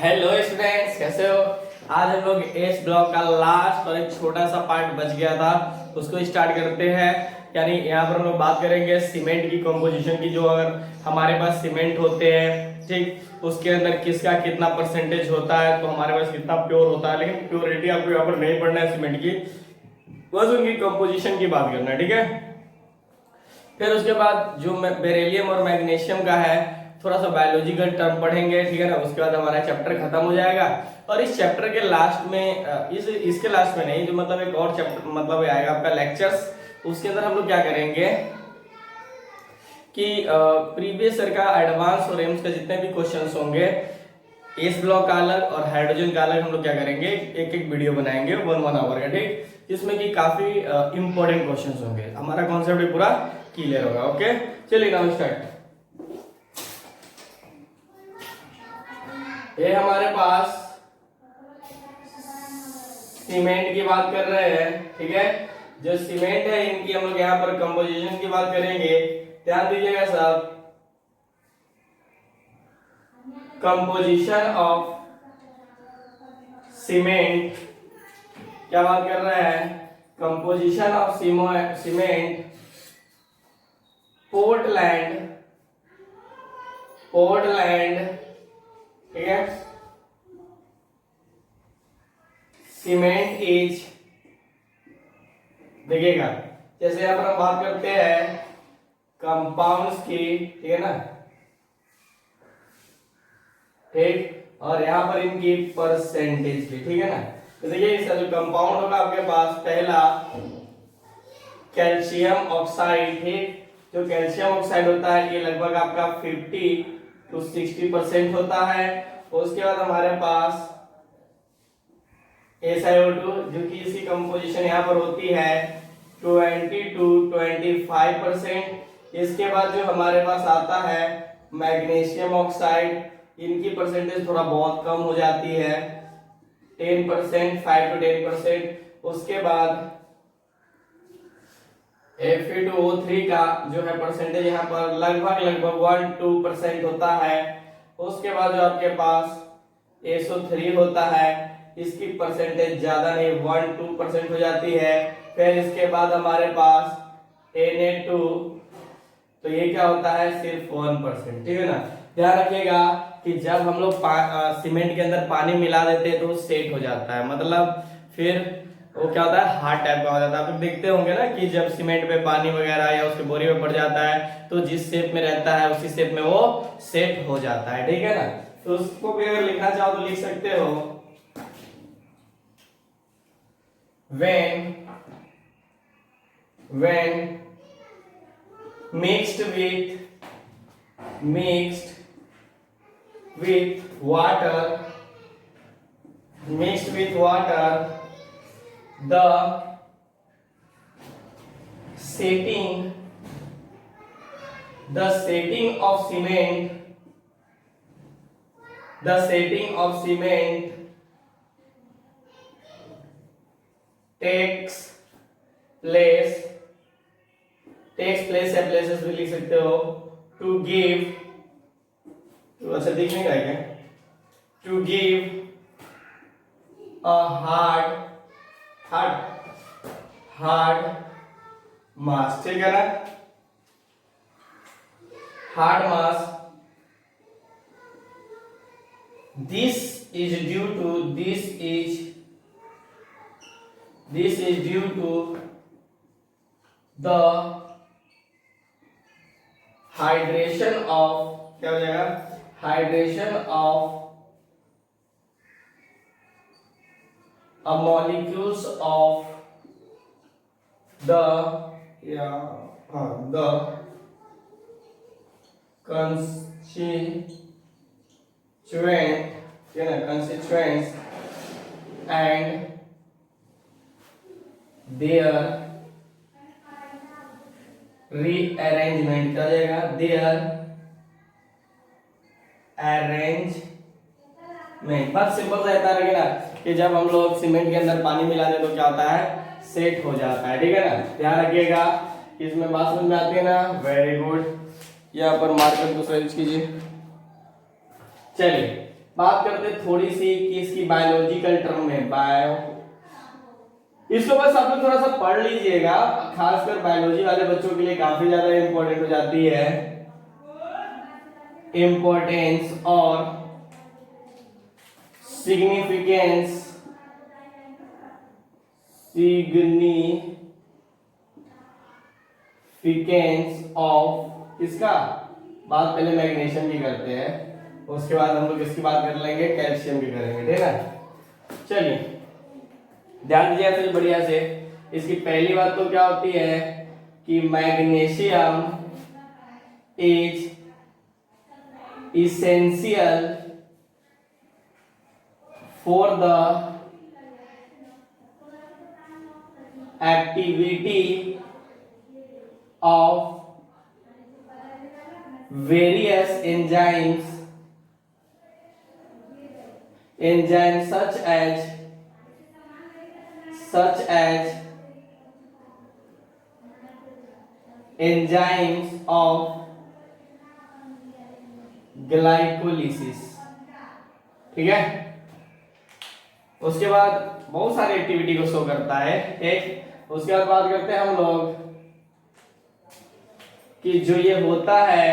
Hello students, कैसे हो। आज हम लोग इस ब्लॉक का लास्ट और एक छोटा सा पार्ट बच गया था, उसको स्टार्ट करते हैं। यानी यहाँ पर हम लोग बात करेंगे सीमेंट की कंपोजिशन की। जो अगर हमारे पास सीमेंट होते हैं, ठीक, उसके अंदर किसका कितना परसेंटेज होता है, तो हमारे पास कितना प्योर होता है। लेकिन प्योरिटी आपको यहाँ पर नहीं पढ़ना है सीमेंट की, बस उनकी कंपोजिशन की बात करना है, ठीक है। फिर उसके बाद जो बेरिलियम और मैग्नीशियम का है, थोड़ा सा बायोलॉजिकल टर्म पढ़ेंगे, ठीक है ना। उसके बाद हमारा चैप्टर खत्म हो जाएगा। और इस चैप्टर के लास्ट में इसके लास्ट में नहीं, जो मतलब एक और चैप्टर मतलब आएगा आपका लेक्चर्स, उसके अंदर हम लोग क्या करेंगे कि प्रीवियस ईयर का एडवांस और एम्स का जितने भी क्वेश्चंस होंगे, इस ब्लॉक का अलग और हाइड्रोजन का अलग, हम लोग क्या करेंगे, एक एक वीडियो बनाएंगे 1 आवर का, ठीक, जिसमें कि काफी इंपॉर्टेंट क्वेश्चंस होंगे। हमारा कॉन्सेप्ट भी पूरा क्लियर होगा। ओके, चलिए नाउ स्टार्ट। ये हमारे पास सीमेंट की बात कर रहे हैं, ठीक है। जो सीमेंट है, इनकी हम लोग यहाँ पर कंपोजिशन की बात करेंगे। ध्यान दीजिएगा सब, कंपोजिशन ऑफ सीमेंट क्या बात कर रहा है, कंपोजिशन ऑफ सीमेंट पोर्टलैंड, ठीक है। सीमेंट इज, देखिएगा, जैसे यहाँ पर हम बात करते हैं कंपाउंड्स की, ठीक है ना, ठीक, और यहाँ पर इनकी परसेंटेज की, ठीक है ना। तो देखिए इसका जो कंपाउंड होगा आपके पास, पहला कैल्शियम ऑक्साइड, ठीक। जो कैल्शियम ऑक्साइड होता है, ये लगभग आपका 50 to 60% होता है। उसके बाद हमारे पास SiO2, जो कि इसकी कंपोजिशन यहाँ पर होती है 20 to 25%। इसके बाद जो हमारे पास आता है मैग्नीशियम ऑक्साइड, इनकी परसेंटेज थोड़ा बहुत कम हो जाती है, 10%, 5 to 10%। उसके बाद Fe2O3 का जो है परसेंटेज यहाँ पर लगभग 1-2% होता है। उसके बाद जो आपके पास SO3 होता है, इसकी परसेंटेज ज्यादा नहीं, 1-2% हो जाती है। फिर इसके बाद हमारे पास Na2, तो ये क्या होता है, सिर्फ 1%, ठीक है ना। ध्यान रखिएगा कि जब हम लोग सीमेंट के अंदर पानी मिला देते हैं तो वो सेट हो जाता है, मतलब फिर वो क्या होता है, हार्ड टाइप का हो जाता है। आप लोग देखते होंगे ना कि जब सीमेंट पे पानी वगैरह या उसके बोरी में पड़ जाता है, तो जिस शेप में रहता है उसी शेप में वो सेट हो जाता है, ठीक है ना। तो उसको भी अगर लिखना चाहो तो लिख सकते हो, when mixed with water, the setting of cement takes place या places भी लिख सकते हो, to give, तो अच्छा दिख नहीं रहा है क्या, to give a hard mass, ठीक है ना, hard mass। this is due to the hydration of, क्या हो जाएगा, hydration of a molecules of the constituents and their rearrangement, क्या हो जाएगा, their arrangement। बहुत सिंपल रहता है ना कि जब हम लोग सीमेंट के अंदर पानी मिला दे तो क्या होता है, सेट हो जाता है, ठीक है ना। ध्यान रखिएगा, इसमें बात समझ में आती है ना, वेरी गुड। यहाँ पर मार्कर दूसरा यूज कीजिए। चलिए बात करते हैं थोड़ी सी कि इसकी बायोलॉजिकल टर्म में इसको बस आप लोग थोड़ा सा पढ़ लीजिएगा, खासकर बायोलॉजी वाले बच्चों के लिए काफी ज्यादा इंपॉर्टेंट हो जाती है। इंपॉर्टेंस और सिग्निफिकेंस ऑफ किसका, बात पहले मैग्नीशियम की करते हैं, उसके बाद हम लोग किसकी बात कर लेंगे, कैल्शियम की करेंगे, ठीक है। चलिए ध्यान दीजिए ऐसे बढ़िया से। इसकी पहली बात तो क्या होती है कि magnesium is essential for the activity of various enzymes such as enzymes of glycolysis, ठीक है। उसके बाद बहुत सारी एक्टिविटी को शो करता है, ठीक। उसके बाद बात करते हैं हम लोग कि जो ये होता है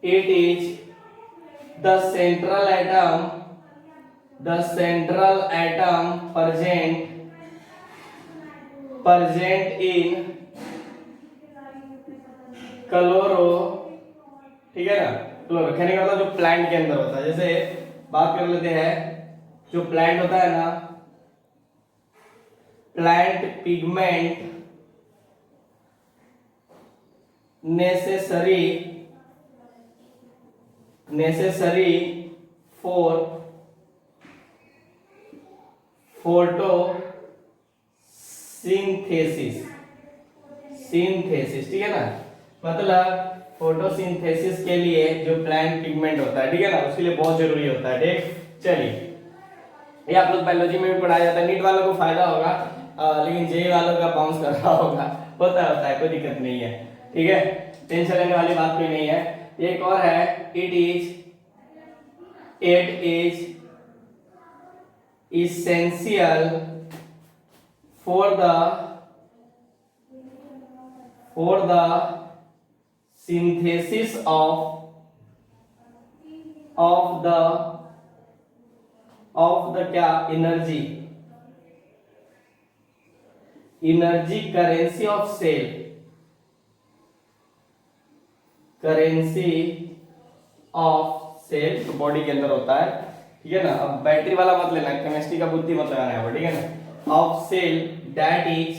it is the central atom present in chloro, ठीक है ना। क्लोरो कहने का मतलब जो प्लांट के अंदर होता है, जैसे बात कर लेते हैं जो प्लांट होता है ना, plant pigment necessary for photosynthesis, ठीक है ना। मतलब फोटोसिंथेसिस के लिए जो प्लांट पिगमेंट होता है, ठीक है ना, उसके लिए बहुत जरूरी होता है, ठीक। चलिए ये आप लोग बायोलॉजी में भी पढ़ाया जाता है, नीट वालों को फायदा होगा, लेकिन जेई वालों का बाउंस कर रहा होगा, होता है, कोई दिक्कत नहीं है, ठीक है, टेंशन लेने वाली बात कोई नहीं है। एक और है it is essential for the synthesis of the क्या energy currency of cell, तो बॉडी के अंदर होता है, ठीक है ना। अब बैटरी वाला मत लेना, केमिस्ट्री का बुद्धि मत लगाना है, ठीक है ना। Of cell that is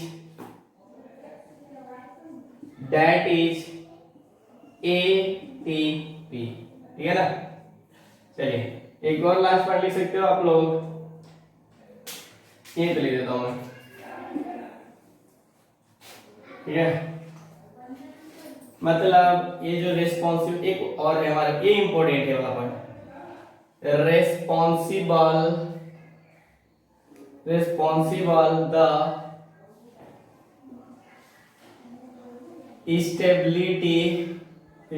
ATP, ठीक है ना। चलिए एक और लास्ट पार्ट लिख सकते हो आप लोग, ये तो लिख देता हूं मैं, ठीक है। मतलब ये जो रेस्पॉन्सिव, एक और है हमारा, ये इंपॉर्टेंट है वाला point, responsible the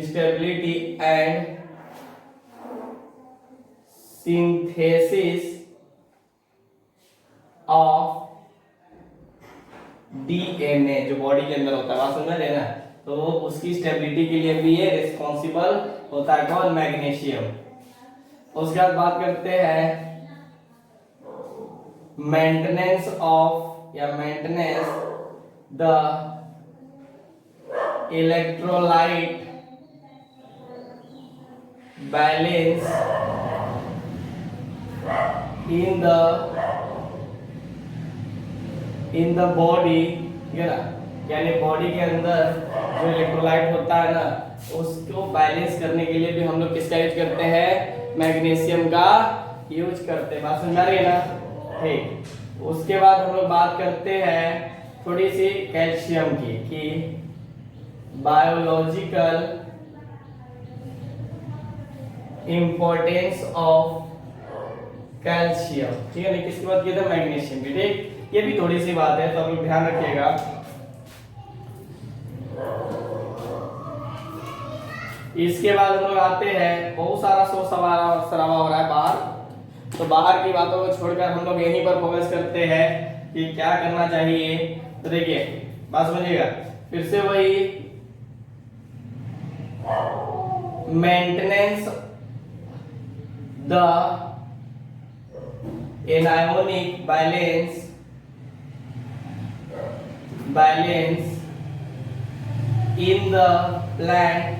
stability and synthesis of DNA, जो बॉडी के अंदर होता है, बात समझ रहे ना। तो उसकी स्टेबिलिटी के लिए भी ये रिस्पॉन्सिबल होता है, कौन, मैग्नीशियम। उसके बाद बात करते हैं maintenance the electrolyte balance in the body, ठीक है ना। यानी बॉडी के अंदर जो इलेक्ट्रोलाइट होता है ना, उसको बैलेंस करने के लिए भी हम लोग किसका यूज करते हैं, मैग्नीशियम का यूज करते हैं, बात समझ आ रही है ना, ठीक। उसके बाद हम लोग बात करते हैं थोड़ी सी कैल्शियम की, कि बायोलॉजिकल इंपॉर्टेंस ऑफ कैल्शियम, ठीक है ना। किसकी बात किया था, मैग्नीशियम की, ठीक। ये भी थोड़ी सी बात है, तो आप लोग ध्यान रखिएगा। इसके बाद हम लोग आते हैं, बहुत सारा शोर शराबा हो रहा है बाहर, तो बाहर की बातों को छोड़कर हम लोग यहीं पर फोकस करते हैं कि क्या करना चाहिए। तो देखिए बात समझिएगा, फिर से वही maintenance the anionic balance in the plant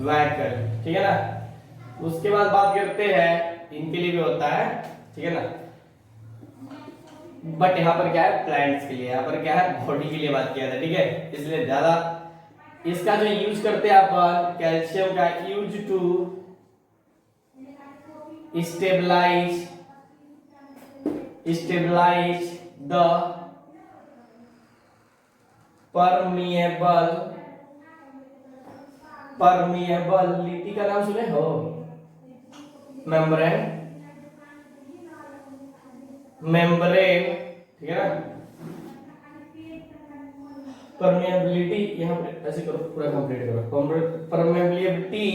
vehicle, ठीक है ना। उसके बाद बात करते हैं, इनके लिए भी होता है, ठीक है ना, बट यहाँ पर क्या है, प्लांट्स के लिए, यहाँ पर क्या है, बॉडी के लिए बात किया था, ठीक है। इसलिए ज्यादा इसका जो यूज करते हैं अपन, कैल्शियम का use to stabilise the permeability का नाम सुने हो, मेम्ब्रेन, ठीक है ना। परमेबिलिटी यहाँ पे ऐसे करो, पूरा कंप्लीट करो, परमेबिलिटी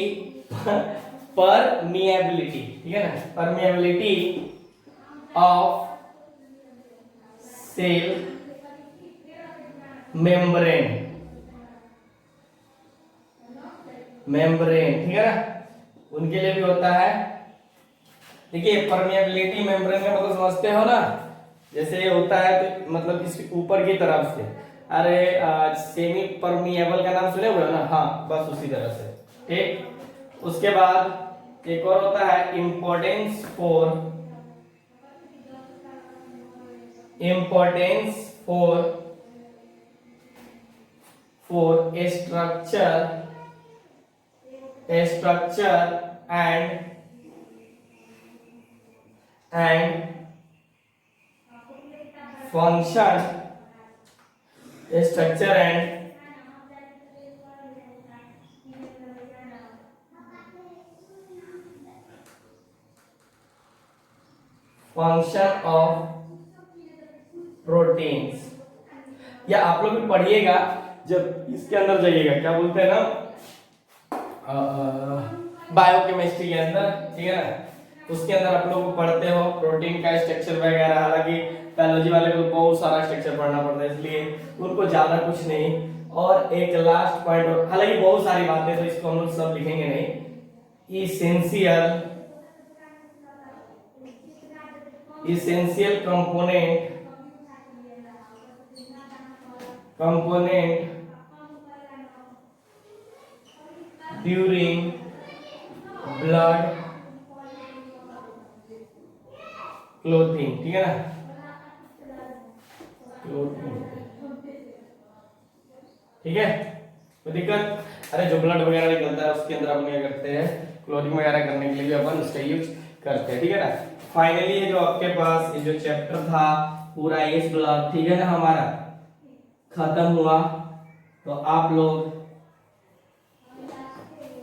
ठीक है ना, परमेबिलिटी ऑफ सेल मेम्ब्रेन, ठीक है ना, उनके लिए भी होता है। देखिए परमेबिलिटी मेम्ब्रेन का मतलब समझते हो ना, जैसे ये होता है तो मतलब इसके ऊपर की तरफ से, अरे सेमी परमिएबल का नाम सुने हुए हो ना, हाँ बस उसी तरह से, ठीक। उसके बाद एक और होता है importance for structure and function, structure and function of proteins. या आप लोग भी पढ़िएगा जब इसके अंदर जाइएगा, क्या बोलते हैं ना, बायोकेमिस्ट्री के अंदर, ठीक है ना, उसके अंदर आप लोग पढ़ते हो प्रोटीन का स्ट्रक्चर वगैरह। हालांकि बायोलॉजी वाले को बहुत सारा स्ट्रक्चर पढ़ना पड़ता है, इसलिए उनको ज्यादा कुछ नहीं। और एक लास्ट पॉइंट, हालांकि बहुत सारी बातें तो इसको हम लोग सब लिखेंगे नहीं, essential component during blood clothing, ठीक है ना, ठीक है, कोई दिक्कत? अरे जो ब्लड वगैरह निकलता है उसके अंदर अपन क्या करते हैं, क्लोथिंग वगैरह करने के लिए भी अपन उसका यूज करते हैं, ठीक है ना। फाइनली ये जो आपके पास ये जो चैप्टर था पूरा इस ब्लॉक, ठीक है ना, हमारा खत्म हुआ। तो आप लोग,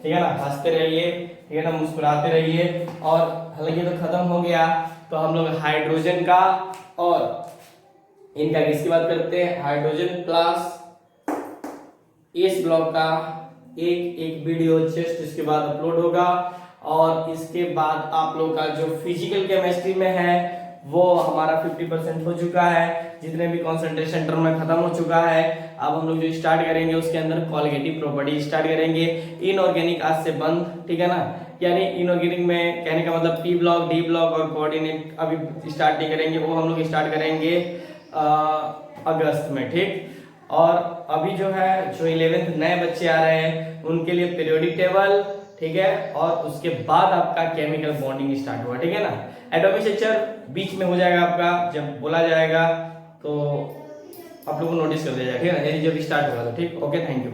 ठीक है ना, हंसते रहिए, ठीक है ना, मुस्कुराते रहिए। और हालांकि तो खत्म हो गया, तो हम लोग हाइड्रोजन का और इनका किसकी बात करते हैं, हाइड्रोजन प्लस इस ब्लॉक का एक वीडियो जस्ट इसके बाद अपलोड होगा। और इसके बाद आप लोग का जो फिजिकल केमिस्ट्री में है वो हमारा 50% हो चुका है, जितने भी कंसंट्रेशन टर्म में खत्म हो चुका है। अब हम लोग जो स्टार्ट करेंगे उसके अंदर कॉलिगेटिव प्रॉपर्टी स्टार्ट करेंगे। इनऑर्गेनिक आज से बंद, ठीक है ना, यानी इनऑर्गेनिक में कहने का मतलब पी ब्लॉक, डी ब्लॉक और कोऑर्डिनेट अभी स्टार्ट नहीं करेंगे, वो हम लोग स्टार्ट करेंगे अगस्त में, ठीक। और अभी जो है जो 11th नए बच्चे आ रहे हैं उनके लिए पीरियोडिक टेबल, ठीक है, और उसके बाद आपका केमिकल बॉन्डिंग स्टार्ट हुआ, ठीक है ना। एटॉमिक स्ट्रक्चर बीच में हो जाएगा आपका, जब बोला जाएगा तो आप लोगों को नोटिस कर दिया जाएगा, ठीक है ना, जब स्टार्ट होगा तो, ठीक। Okay, thank you.